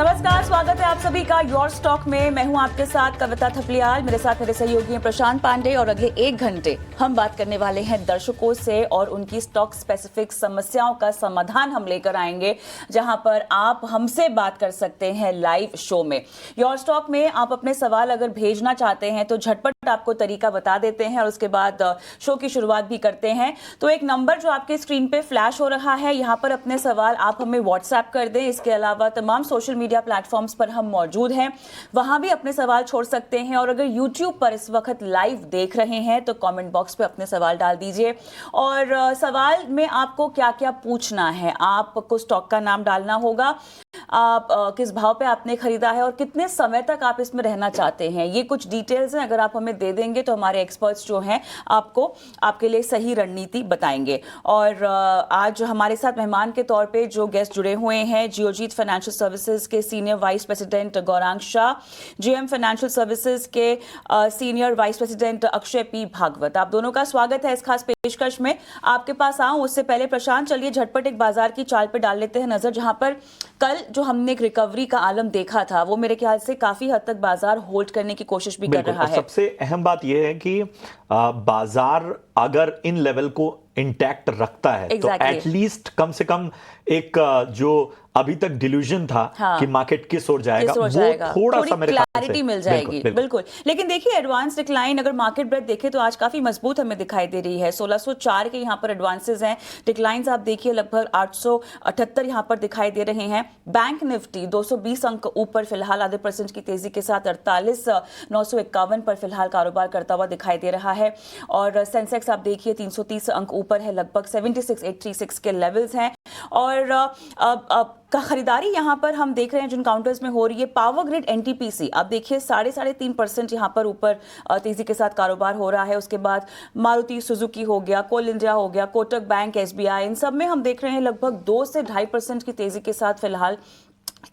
नमस्कार, स्वागत है आप सभी का योर स्टॉक में। मैं हूं आपके साथ कविता थपलियाल, मेरे साथ मेरे सहयोगी हैं प्रशांत पांडे और अगले 1 घंटे हम बात करने वाले हैं दर्शकों से और उनकी स्टॉक स्पेसिफिक समस्याओं का समाधान हम लेकर आएंगे, जहां पर आप हमसे बात कर सकते हैं लाइव शो में। योर स्टॉक में आप अपने सवाल अगर भेजना चाहते हैं तो झटपट आपको तरीका बता देते हैं और उसके बाद शो की शुरुआत भी करते हैं। तो एक नंबर जो आपके स्क्रीन पे फ्लैश हो रहा है, यहाँ पर अपने सवाल आप हमें व्हाट्सएप कर दें। इसके अलावा तमाम सोशल मीडिया प्लेटफॉर्म्स पर हम मौजूद हैं, वहां भी अपने सवाल छोड़ सकते हैं। और अगर यूट्यूब पर इस वक्त लाइव देख रहे हैं तो कमेंट बॉक्स पे अपने सवाल डाल दीजिए। और सवाल में आपको क्या क्या पूछना है, आपको स्टॉक का नाम डालना होगा, आप किस भाव पे आपने खरीदा है और कितने समय तक आप इसमें रहना चाहते हैं, ये कुछ डिटेल्स हैं। अगर आप हमें दे देंगे तो हमारे एक्सपर्ट्स जो हैं आपको आपके लिए सही रणनीति बताएंगे। और आज हमारे साथ मेहमान के तौर पे जो गेस्ट जुड़े हुए हैं, जियोजीत फाइनेंशियल सर्विसेज के senior vice president Gaurang Shah, JM financial services के senior vice president Akshay P Bhagwat, आप दोनों का स्वागत है इस खास पेशकश में। आपके पास आऊं उससे पहले प्रशांत, चलिए झटपट एक बाजार की चाल पे डाल लेते हैं नजर, जहां पर कल जो हमने एक रिकवरी का आलम देखा था वो मेरे ख्याल से काफी हद तक बाजार होल्ड करने की कोशिश भी कर रहा है। सबसे अहम बात यह है कि बाजार अगर इन लेवल को इंटैक्ट रखता है तो एटलीस्ट कम से कम एक जो अभी तक डिल्यूजन था कि मार्केट किस ओर जाएगा, वो थोड़ा सा मेरे क्लैरिटी मिल जाएगी। बिल्कुल। लेकिन देखिए एडवांस डिक्लाइन अगर मार्केट ब्रेथ देखें तो आज काफी मजबूत हमें दिखाई दे रही है। 1604 के यहाँ पर एडवांसेस हैं। डिक्लाइंस आप देखिए लगभग 878 यहाँ पर दिखाई दे रहे हैं। बैंक निफ्टी 220 अंक ऊपर फिलहाल आधे % की तेजी के साथ 48,951 पर फिलहाल कारोबार करता हुआ दिखाई दे रहा है। और सेंसेक्स आप देखिए 330 अंक ऊपर है, लगभग 76,836 के लेवल्स हैं। और खरीदारी यहां पर हम देख रहे हैं जिन काउंटर्स में हो रही है, पावर ग्रिड एनटीपीसी आप देखिए 3.5% यहां पर ऊपर तेजी के साथ कारोबार हो रहा है। उसके बाद मारुति सुजुकी हो गया, कोल इंडिया हो गया, कोटक बैंक, एसबीआई, इन सब में हम देख रहे हैं लगभग 2 से 2.5% की तेजी के साथ फिलहाल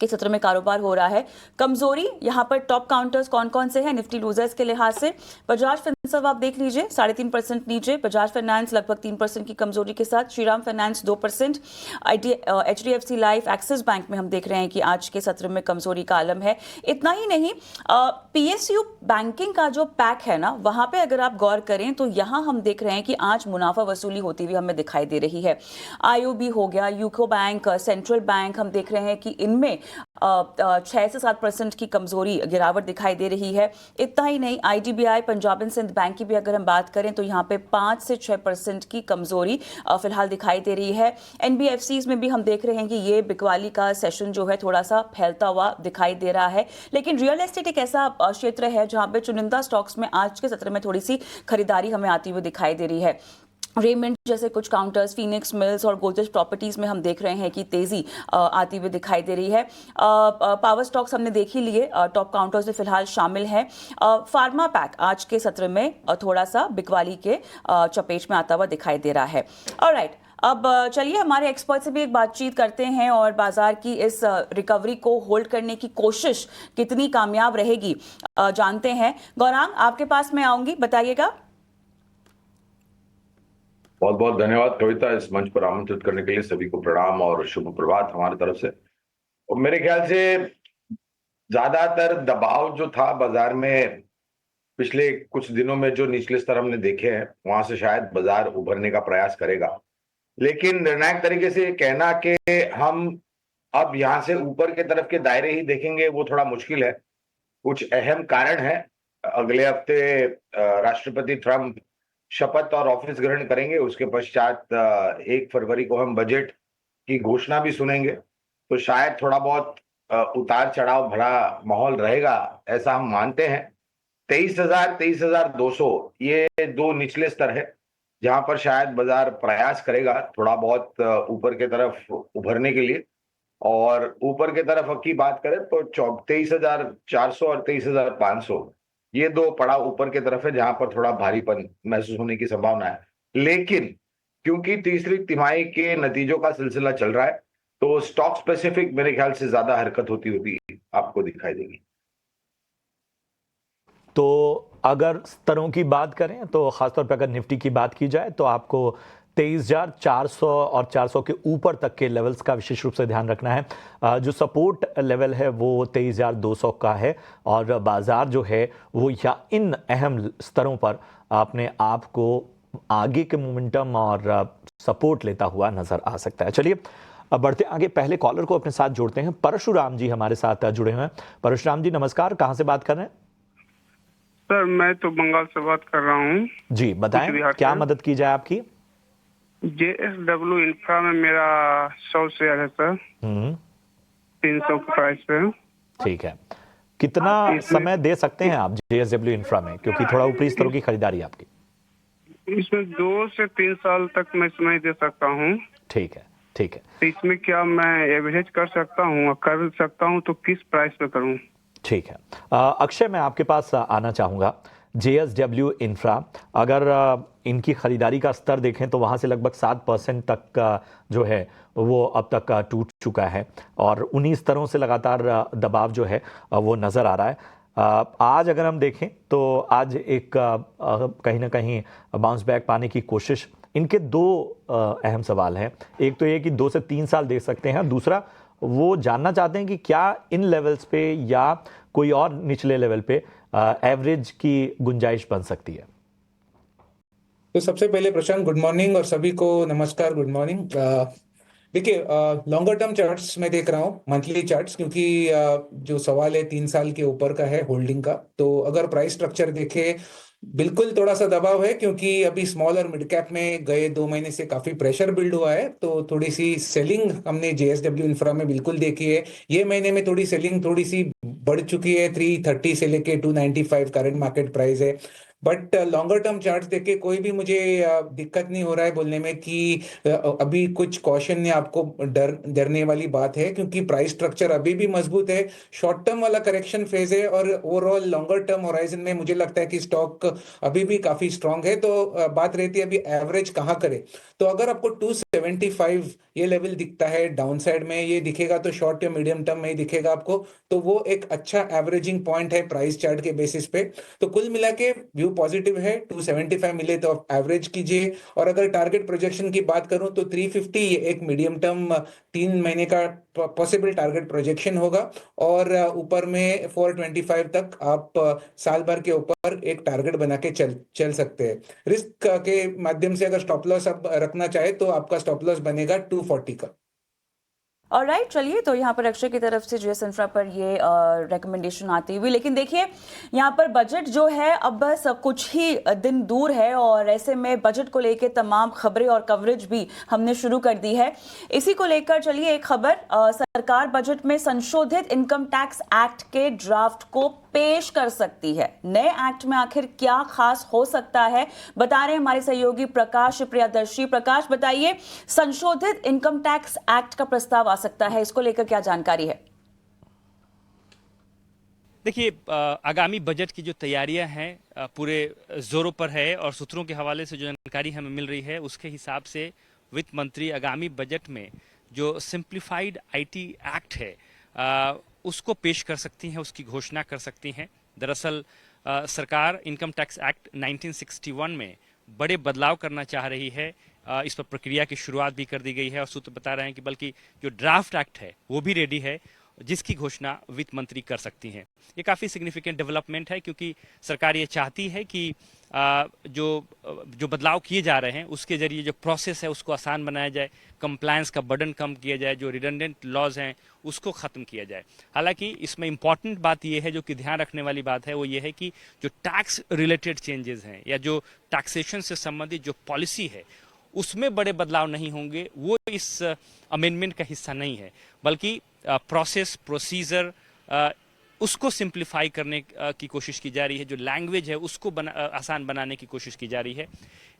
के सत्र में कारोबार हो रहा है। कमजोरी यहां पर टॉप काउंटर्स कौन कौन से हैं निफ्टी लूजर्स के लिहाज से? बजाज फिनसर्व आप देख लीजिए 3.5% नीचे, बजाज फाइनेंस लगभग 3% की कमजोरी के साथ, Shriram finance 2%, HDFC life, axis bank में हम देख रहे हैं कि आज के सत्र में कमजोरी का आलम है। इतना ही नहीं, पीएसयू बैंकिंग का जो पैक है ना, वहां पे अगर आप गौर करें तो यहां हम देख रहे हैं कि आज मुनाफा वसूली होती हुई हमें दिखाई दे रही है। आईओबी हो गया, यूको बैंक, सेंट्रल बैंक, हम देख रहे हैं कि इनमें 6 से 7% की कमजोरी गिरावट दिखाई दे रही है। इतना ही नहीं, IDBI, Punjab and Sind bank की भी अगर हम बात करें तो यहाँ पे 5 से 6% की कमजोरी फिलहाल दिखाई दे रही है। एनबीएफसीज में भी हम देख रहे हैं कि ये बिकवाली का सेशन जो है थोड़ा सा फैलता हुआ दिखाई दे रहा है। लेकिन रियल एस्टेट एक ऐसा क्षेत्र है जहां पे चुनिंदा स्टॉक्स में आज के सत्र में थोड़ी सी खरीदारी हमें आती हुई दिखाई दे रही है। रेमंड जैसे कुछ काउंटर्स, फीनिक्स मिल्स और गोदरेज प्रॉपर्टीज में हम देख रहे हैं कि तेजी आती हुई दिखाई दे रही है। पावर स्टॉक्स हमने देख ही लिए, टॉप काउंटर्स में फिलहाल शामिल हैं। फार्मा पैक आज के सत्र में थोड़ा सा बिकवाली के चपेट में आता हुआ दिखाई दे रहा है। ऑलराइट, अब चलिए हमारे एक्सपर्ट से भी एक बातचीत करते हैं और बाजार की इस रिकवरी को होल्ड करने की कोशिश कितनी कामयाब रहेगी जानते हैं। गौरांग, आपके पास मैं आऊंगी, बताइएगा। बहुत बहुत धन्यवाद कविता, इस मंच पर आमंत्रित करने के लिए सभी को प्रणाम और शुभ प्रभात हमारी तरफ से। और मेरे ख्याल से ज्यादातर दबाव जो था बाजार में पिछले कुछ दिनों में, जो निचले स्तर हमने देखे हैं, वहां से शायद बाजार उभरने का प्रयास करेगा। लेकिन निर्णायक तरीके से कहना कि हम अब यहां से ऊपर के तरफ के दायरे ही देखेंगे वो थोड़ा मुश्किल है। कुछ अहम कारण है। अगले हफ्ते राष्ट्रपति ट्रंप शपथ और ऑफिस ग्रहण करेंगे, उसके पश्चात 1 फरवरी को हम बजट की घोषणा भी सुनेंगे। तो शायद थोड़ा बहुत उतार चढ़ाव भरा माहौल रहेगा, ऐसा हम मानते हैं। 23,000 23,200 ये 2 निचले स्तर है जहां पर शायद बाजार प्रयास करेगा थोड़ा बहुत ऊपर के तरफ उभरने के लिए। और ऊपर के तरफ की बात करें तो 23,400 और 23,500 ये 2 पड़ाव ऊपर की तरफ है जहां पर थोड़ा भारीपन महसूस होने की संभावना है। लेकिन क्योंकि तीसरी तिमाही के नतीजों का सिलसिला चल रहा है तो स्टॉक स्पेसिफिक मेरे ख्याल से ज्यादा हरकत होती हुई आपको दिखाई देगी। तो अगर स्तरों की बात करें तो खासतौर पर अगर निफ्टी की बात की जाए तो आपको 23,400 और 400 के ऊपर तक के लेवल्स का विशेष रूप से ध्यान रखना है। जो सपोर्ट लेवल है वो 23,200 का है और बाजार जो है वो या इन अहम स्तरों पर अपने आप को आगे के मोमेंटम और सपोर्ट लेता हुआ नजर आ सकता है। चलिए अब बढ़ते आगे, पहले कॉलर को अपने साथ जोड़ते हैं। परशुराम जी हमारे साथ जुड़े हुए हैं। परशुराम जी नमस्कार, कहाँ से बात कर रहे हैं? सर मैं तो बंगाल से बात कर रहा हूँ जी बताएं, क्या मदद की जाए आपकी? JSW इंफ्रा में मेरा 100 शेयर है सर, 300 के प्राइस पे। ठीक है, कितना समय दे सकते हैं आप JSW इंफ्रा में, क्योंकि थोड़ा ऊपरी स्तरों की खरीदारी आपकी? इसमें 2 से 3 साल तक मैं समय दे सकता हूँ। ठीक है, ठीक है। तो इसमें क्या मैं एवरेज कर सकता हूँ? कर सकता हूँ तो किस प्राइस पे करूँ? ठीक है, अक्षय मैं आपके पास आना चाहूँगा। JSW इंफ्रा, अगर इनकी खरीदारी का स्तर देखें तो वहाँ से लगभग 7% तक का जो है वो अब तक टूट चुका है और उन्हीं स्तरों से लगातार दबाव जो है वो नज़र आ रहा है। आज अगर हम देखें तो आज एक कहीं ना कहीं बाउंस बैक पाने की कोशिश, इनके दो अहम सवाल हैं। एक तो ये कि 2 से 3 साल दे सकते हैं, दूसरा वो जानना चाहते हैं कि क्या इन लेवल्स पे या कोई और निचले लेवल पे एवरेज की गुंजाइश बन सकती है। तो सबसे पहले प्रशांत गुड मॉर्निंग और सभी को नमस्कार, गुड मॉर्निंग। देखिए लॉन्गर टर्म चार्ट्स में देख रहा हूँ, मंथली चार्ट्स, क्योंकि जो सवाल है 3 साल के ऊपर का है होल्डिंग का। तो अगर प्राइस स्ट्रक्चर देखे, बिल्कुल थोड़ा सा दबाव है, क्योंकि अभी स्मॉल और मिड कैप में गए 2 महीने से काफी प्रेशर बिल्ड हुआ है। तो थोड़ी सी सेलिंग हमने JSW इंफ्रा में बिल्कुल देखी है। ये महीने में थोड़ी सेलिंग थोड़ी सी बढ़ चुकी है, 330 से लेके 295 करंट मार्केट प्राइस है। बट लॉन्गर टर्म चार्ट्स देख के कोई भी मुझे दिक्कत नहीं हो रहा है बोलने में कि अभी कुछ कॉशन या आपको डरने वाली बात है, क्योंकि प्राइस स्ट्रक्चर अभी भी मजबूत है। शॉर्ट टर्म वाला करेक्शन फेज है और ओवरऑल लॉन्गर टर्म होराइजन में मुझे लगता है कि स्टॉक अभी भी काफी स्ट्रांग है। तो बात रहती है अभी एवरेज कहाँ करे। तो अगर आपको 275 ये लेवल दिखता है डाउन साइड में, ये दिखेगा तो शॉर्ट या मीडियम टर्म में ही दिखेगा आपको, तो वो एक अच्छा एवरेजिंग पॉइंट है प्राइस चार्ट के बेसिस पे। तो कुल मिला के व्यू पॉजिटिव है। 275 मिले तो आप एवरेज कीजिए, और अगर टारगेट प्रोजेक्शन की बात करूं तो 350 एक मीडियम टर्म 3 महीने का पॉसिबल टारगेट प्रोजेक्शन होगा, और ऊपर में 425 तक आप साल भर के ऊपर एक टारगेट बना के चल सकते हैं। रिस्क के माध्यम से अगर स्टॉप लॉस अब रखना चाहे तो आपका स्टॉप लॉस बनेगा 240 का। और राइट, चलिए तो यहाँ पर अक्षय की तरफ से JS इंफ्रा पर ये रिकमेंडेशन आती हुई, लेकिन देखिए यहाँ पर बजट जो है अब बस कुछ ही दिन दूर है और ऐसे में बजट को लेकर तमाम खबरें और कवरेज भी हमने शुरू कर दी है। इसी को लेकर चलिए एक खबर, सरकार बजट में संशोधित इनकम टैक्स एक्ट के ड्राफ्ट को पेश कर सकती है। नए एक्ट में आखिर क्या खास हो सकता है, बता रहे हैं हमारे सहयोगी प्रकाश प्रियदर्शी। प्रकाश बताइए, संशोधित इनकम टैक्स एक्ट का प्रस्ताव आ सकता है, इसको लेकर क्या जानकारी है? देखिए, आगामी बजट की जो तैयारियां हैं पूरे जोरों पर है और सूत्रों के हवाले से जो जानकारी हमें मिल रही है उसके हिसाब से वित्त मंत्री आगामी बजट में जो सिंप्लीफाइड IT एक्ट है उसको पेश कर सकती हैं, उसकी घोषणा कर सकती हैं। दरअसल सरकार इनकम टैक्स एक्ट 1961 में बड़े बदलाव करना चाह रही है। इस पर प्रक्रिया की शुरुआत भी कर दी गई है और सूत्र बता रहे हैं कि बल्कि जो ड्राफ्ट एक्ट है वो भी रेडी है, जिसकी घोषणा वित्त मंत्री कर सकती हैं। ये काफ़ी सिग्निफिकेंट डेवलपमेंट है, क्योंकि सरकार ये चाहती है कि जो बदलाव किए जा रहे हैं उसके जरिए जो प्रोसेस है उसको आसान बनाया जाए, कंप्लायंस का बर्डन कम किया जाए, जो रिडंडेंट लॉज हैं उसको ख़त्म किया जाए। हालांकि इसमें इंपॉर्टेंट बात ये है, जो कि ध्यान रखने वाली बात है, वो ये है कि जो टैक्स रिलेटेड चेंजेस हैं या जो टैक्सेशन से संबंधित जो पॉलिसी है उसमें बड़े बदलाव नहीं होंगे, वो इस अमेंडमेंट का हिस्सा नहीं है, बल्कि प्रोसेस प्रोसीजर उसको सिंप्लीफाई करने की कोशिश की जा रही है। जो लैंग्वेज है उसको आसान बनाने की कोशिश की जा रही है।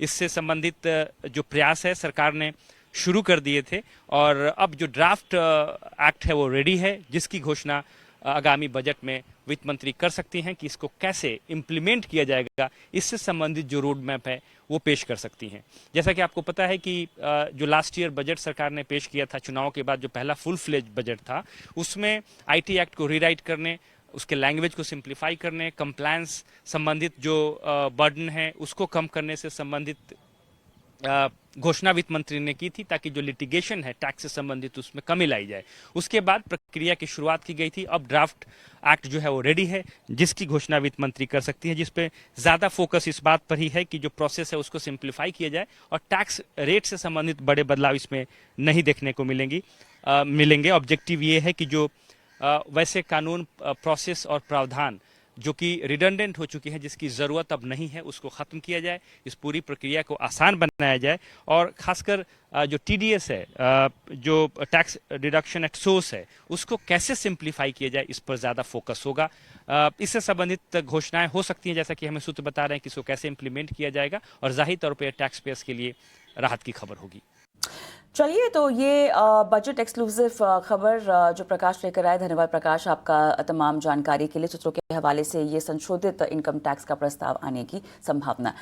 इससे संबंधित जो प्रयास है सरकार ने शुरू कर दिए थे और अब जो ड्राफ्ट एक्ट है वो रेडी है, जिसकी घोषणा आगामी बजट में वित्त मंत्री कर सकती हैं कि इसको कैसे इम्प्लीमेंट किया जाएगा, इससे संबंधित जो रोड मैप है वो पेश कर सकती हैं। जैसा कि आपको पता है कि जो लास्ट ईयर बजट सरकार ने पेश किया था चुनाव के बाद, जो पहला फुल फ्लेज बजट था, उसमें IT एक्ट को रीराइट करने, उसके लैंग्वेज को सिंप्लीफाई करने, कंप्लायंस संबंधित जो बर्डन है उसको कम करने से संबंधित घोषणा वित्त मंत्री ने की थी ताकि जो लिटिगेशन है टैक्स से संबंधित उसमें कमी लाई जाए। उसके बाद प्रक्रिया की शुरुआत की गई थी। अब ड्राफ्ट एक्ट जो है वो रेडी है, जिसकी घोषणा वित्त मंत्री कर सकती है, जिसपे ज़्यादा फोकस इस बात पर ही है कि जो प्रोसेस है उसको सिंप्लीफाई किया जाए और टैक्स रेट से संबंधित बड़े बदलाव इसमें नहीं देखने को मिलेंगे। ऑब्जेक्टिव ये है कि जो वैसे कानून, प्रोसेस और प्रावधान जो कि रिडंडेंट हो चुकी है, जिसकी ज़रूरत अब नहीं है, उसको ख़त्म किया जाए, इस पूरी प्रक्रिया को आसान बनाया जाए और ख़ासकर जो TDS है, जो टैक्स डिडक्शन एट सोर्स है, उसको कैसे सिंप्लीफाई किया जाए, इस पर ज़्यादा फोकस होगा। इससे संबंधित घोषणाएं हो सकती हैं, जैसा कि हमें सूत्र बता रहे हैं कि इसको कैसे इम्प्लीमेंट किया जाएगा और जाहिर तौर पर टैक्स पेयर्स के लिए राहत की खबर होगी। चलिए, तो ये बजट एक्सक्लूसिव खबर जो प्रकाश लेकर आए, धन्यवाद प्रकाश आपका तमाम जानकारी के लिए। सूत्रों के हवाले से ये संशोधित इनकम टैक्स का प्रस्ताव आने की संभावना।